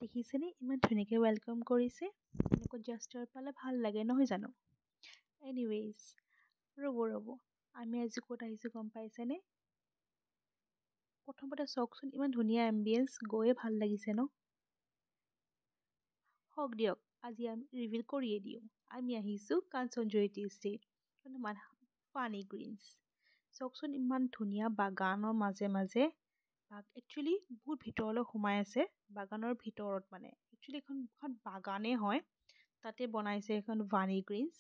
দেখিছেনে ইমান ধুনীয়াকৈ ৱেলকাম কৰিছে। এনেকুৱা জেষ্টাৰ পালে ভাল লাগে নহয় জানো? এনিৱেইজ, ৰ'ব আমি আজি ক'ত আহিছোঁ গম পাইছেনে? প্ৰথমতে চাওকচোন ইমান ধুনীয়া এম্বিয়েঞ্চ, গৈয়ে ভাল লাগিছে ন? হওক দিয়ক, আজি আমি ৰিভিল কৰিয়ে দিওঁ। আমি আহিছোঁ কাঞ্চনজয়ী টি ষ্টেট, ফানী গ্ৰীণছ। চাওকচোন ইমান ধুনীয়া বাগানৰ মাজে মাজে একচুৱেলি বহুত ভিতৰলৈ সোমাই আছে। বাগানৰ ভিতৰত মানে একচুৱেলি এখন বাগানেই হয়। তাতে বনাইছে এখন ভানী গ্ৰীণছ,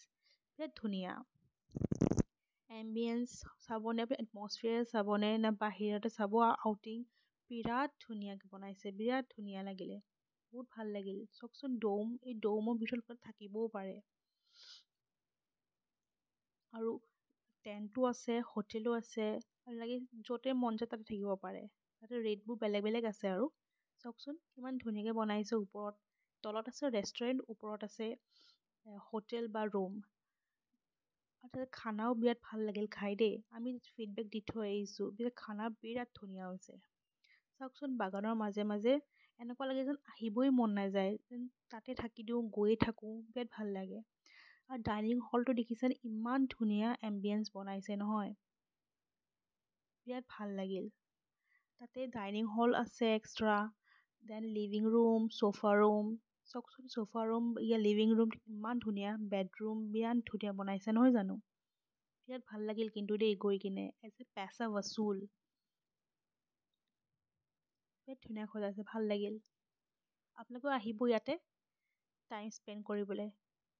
বিৰাট ধুনীয়া এম্বিয়েঞ্চ চাবনে, এটমছফিয়াৰ চাবনে, নে বাহিৰতে চাব আউটিং, বিৰাট ধুনীয়াকৈ বনাইছে, বিৰাট ধুনীয়া লাগিলে, বহুত ভাল লাগিল। চাওকচোন এই ডৌমৰ ভিতৰত থাকিবও পাৰে। আৰু টেণ্টো আছে, হোটেলো আছে, আৰু লাগে য'তে মন যায় তাতে থাকিব পাৰে। তাতে ৰেটবোৰ বেলেগ বেলেগ আছে আৰু চাওকচোন কিমান ধুনীয়াকৈ বনাইছে। ওপৰত তলত আছে ৰেষ্টুৰেণ্ট, ওপৰত আছে হোটেল বা ৰুম। আৰু তাতে খানাও বিৰাট ভাল লাগিল খাই দেই। আমি ফিডবেক দি থৈ আহিছোঁ, খানা বিৰাট ধুনীয়া হৈছে। চাওকচোন বাগানৰ মাজে মাজে এনেকুৱা লাগে যেন আহিবই মন নাযায়, যেন তাতে থাকি দিওঁ, গৈয়ে থাকোঁ, বিৰাট ভাল লাগে। আৰু ডাইনিং হলটো দেখিছেনে ইমান ধুনীয়া এম্বিয়েঞ্চ বনাইছে নহয়, বিৰাট ভাল লাগিল। তাতে ডাইনিং হল আছে extra, then living room, sofa room. চাওকচোন চোফা ৰুম, লিভিং ৰুম ইমান ধুনীয়া, বেডৰুম বিৰাট ধুনীয়া বনাইছে নহয় জানো? বিৰাট ভাল লাগিল কিন্তু দেই গৈ কিনে, এজ এ পেচা ৱচুল বিৰাট ধুনীয়া সজাইছে, ভাল লাগিল। আপোনালোকেও আহিব ইয়াতে টাইম স্পেণ্ড কৰিবলৈ,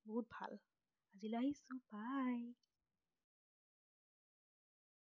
বহুত ভাল। আজিলৈ আহিছোঁ, বাই।